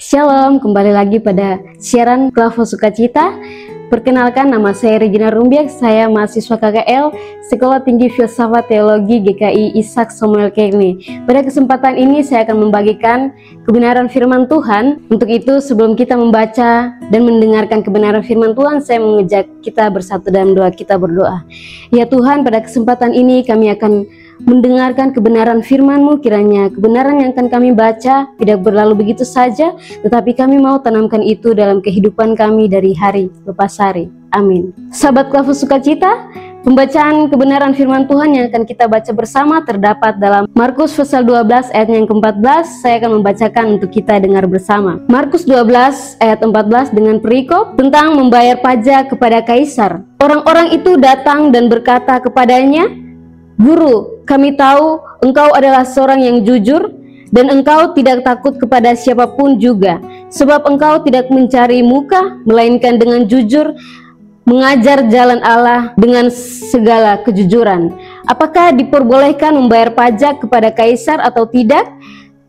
Shalom, kembali lagi pada siaran Klavo Sukacita. Perkenalkan, nama saya Regina Rumbiak, saya mahasiswa KKL Sekolah Tinggi Filsafat Teologi GKI Ishak Samuel Kekni. Pada kesempatan ini saya akan membagikan kebenaran firman Tuhan. Untuk itu, sebelum kita membaca dan mendengarkan kebenaran firman Tuhan, saya mengajak kita bersatu dalam doa. Kita berdoa. Ya Tuhan, pada kesempatan ini kami akan mendengarkan kebenaran firman-Mu. Kiranya kebenaran yang akan kami baca tidak berlalu begitu saja, tetapi kami mau tanamkan itu dalam kehidupan kami dari hari lepas hari. Amin. Sahabat Klavo Sukacita, pembacaan kebenaran firman Tuhan yang akan kita baca bersama terdapat dalam Markus pasal 12 ayat yang ke-14. Saya akan membacakan untuk kita dengar bersama. Markus 12 ayat 14 dengan perikop tentang membayar pajak kepada kaisar. Orang-orang itu datang dan berkata kepadanya, "Guru, kami tahu engkau adalah seorang yang jujur dan engkau tidak takut kepada siapapun juga, sebab engkau tidak mencari muka, melainkan dengan jujur mengajar jalan Allah dengan segala kejujuran. Apakah diperbolehkan membayar pajak kepada kaisar atau tidak?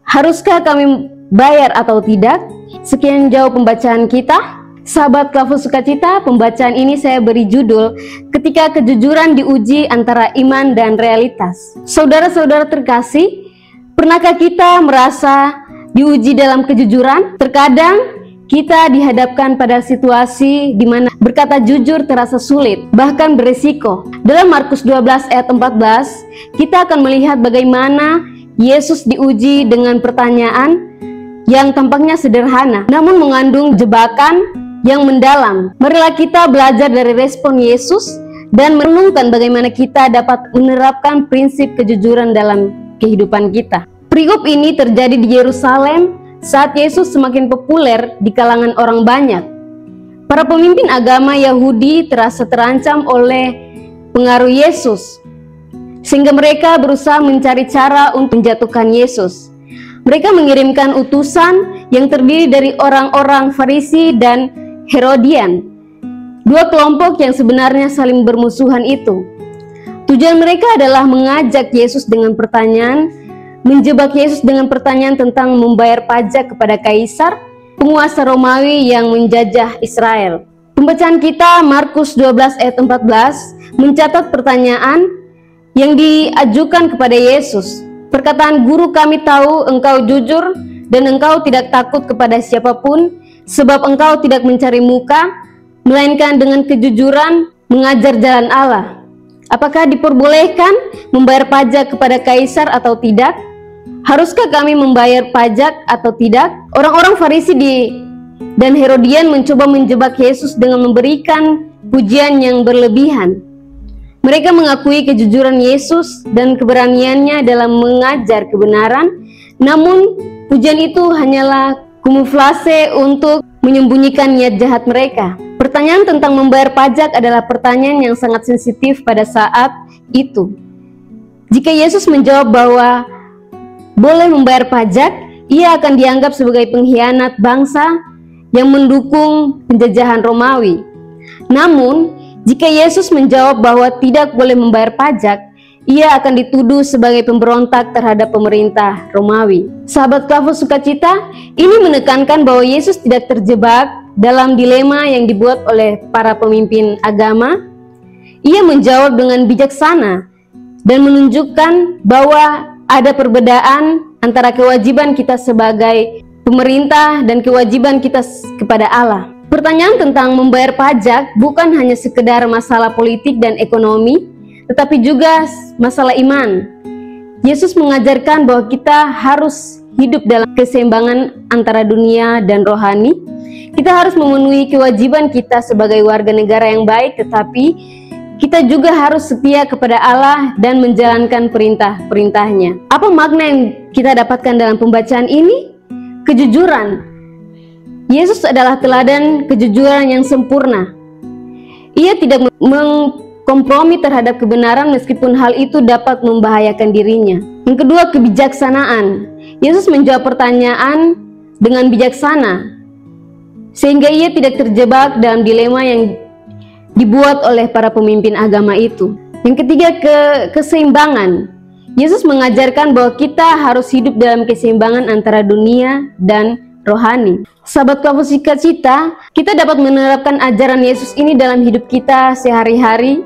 Haruskah kami bayar atau tidak?" Sekian jawab pembacaan kita. Sahabat Klavo Sukacita, pembacaan ini saya beri judul Ketika Kejujuran Diuji Antara Iman dan Realitas. Saudara-saudara terkasih, pernahkah kita merasa diuji dalam kejujuran? Terkadang kita dihadapkan pada situasi di mana berkata jujur terasa sulit, bahkan berisiko. Dalam Markus 12 ayat 14, kita akan melihat bagaimana Yesus diuji dengan pertanyaan yang tampaknya sederhana, namun mengandung jebakan yang mendalam. Marilah kita belajar dari respon Yesus dan merenungkan bagaimana kita dapat menerapkan prinsip kejujuran dalam kehidupan kita. Perikop ini terjadi di Yerusalem saat Yesus semakin populer di kalangan orang banyak. Para pemimpin agama Yahudi terasa terancam oleh pengaruh Yesus, sehingga mereka berusaha mencari cara untuk menjatuhkan Yesus. Mereka mengirimkan utusan yang terdiri dari orang-orang Farisi dan Herodian, dua kelompok yang sebenarnya saling bermusuhan itu. Tujuan mereka adalah mengajak Yesus dengan pertanyaan, menjebak Yesus dengan pertanyaan tentang membayar pajak kepada kaisar, penguasa Romawi yang menjajah Israel. Pembacaan kita Markus 12 ayat 14 mencatat pertanyaan yang diajukan kepada Yesus. Perkataan, "Guru, kami tahu engkau jujur dan engkau tidak takut kepada siapapun, sebab engkau tidak mencari muka, melainkan dengan kejujuran mengajar jalan Allah. Apakah diperbolehkan membayar pajak kepada kaisar atau tidak? Haruskah kami membayar pajak atau tidak?" Orang-orang Farisi dan Herodian mencoba menjebak Yesus dengan memberikan pujian yang berlebihan. Mereka mengakui kejujuran Yesus dan keberaniannya dalam mengajar kebenaran, namun pujian itu hanyalah kamuflase untuk menyembunyikan niat jahat mereka. Pertanyaan tentang membayar pajak adalah pertanyaan yang sangat sensitif pada saat itu. Jika Yesus menjawab bahwa boleh membayar pajak, ia akan dianggap sebagai pengkhianat bangsa yang mendukung penjajahan Romawi. Namun, jika Yesus menjawab bahwa tidak boleh membayar pajak, ia akan dituduh sebagai pemberontak terhadap pemerintah Romawi. Sahabat Klavo Sukacita, ini menekankan bahwa Yesus tidak terjebak dalam dilema yang dibuat oleh para pemimpin agama. Ia menjawab dengan bijaksana dan menunjukkan bahwa ada perbedaan antara kewajiban kita sebagai pemerintah dan kewajiban kita kepada Allah. Pertanyaan tentang membayar pajak bukan hanya sekedar masalah politik dan ekonomi, tetapi juga masalah iman. Yesus mengajarkan bahwa kita harus hidup dalam keseimbangan antara dunia dan rohani. Kita harus memenuhi kewajiban kita sebagai warga negara yang baik, tetapi kita juga harus setia kepada Allah dan menjalankan perintah-perintahnya. Apa makna yang kita dapatkan dalam pembacaan ini? Kejujuran. Yesus adalah teladan kejujuran yang sempurna. Ia tidak kompromi terhadap kebenaran meskipun hal itu dapat membahayakan dirinya. Yang kedua, kebijaksanaan. Yesus menjawab pertanyaan dengan bijaksana, sehingga ia tidak terjebak dalam dilema yang dibuat oleh para pemimpin agama itu. Yang ketiga, keseimbangan. Yesus mengajarkan bahwa kita harus hidup dalam keseimbangan antara dunia dan rohani. Sahabat Kelompok Sukacita, kita dapat menerapkan ajaran Yesus ini dalam hidup kita sehari-hari.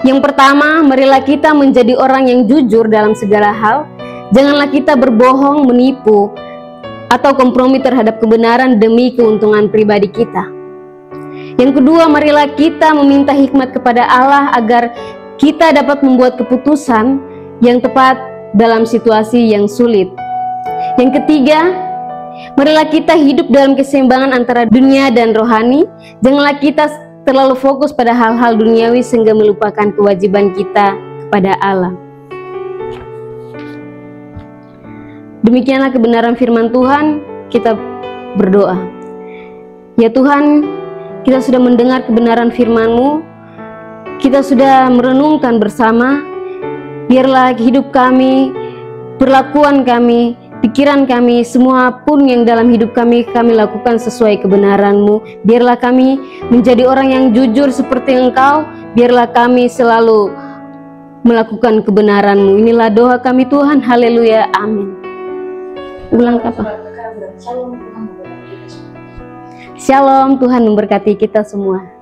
Yang pertama, marilah kita menjadi orang yang jujur dalam segala hal. Janganlah kita berbohong, menipu, atau kompromi terhadap kebenaran demi keuntungan pribadi kita. Yang kedua, marilah kita meminta hikmat kepada Allah agar kita dapat membuat keputusan yang tepat dalam situasi yang sulit. Yang ketiga, marilah kita hidup dalam keseimbangan antara dunia dan rohani. Janganlah kita terlalu fokus pada hal-hal duniawi sehingga melupakan kewajiban kita kepada Allah. Demikianlah kebenaran firman Tuhan. Kita berdoa. Ya Tuhan, kita sudah mendengar kebenaran firman-Mu. Kita sudah merenungkan bersama. Biarlah hidup kami, perlakuan kami, pikiran kami, semua pun yang dalam hidup kami lakukan sesuai kebenaran-Mu. Biarlah kami menjadi orang yang jujur seperti Engkau. Biarlah kami selalu melakukan kebenaran-Mu. Inilah doa kami Tuhan. Haleluya. Amin. Ulang apa? Shalom, Tuhan memberkati kita semua.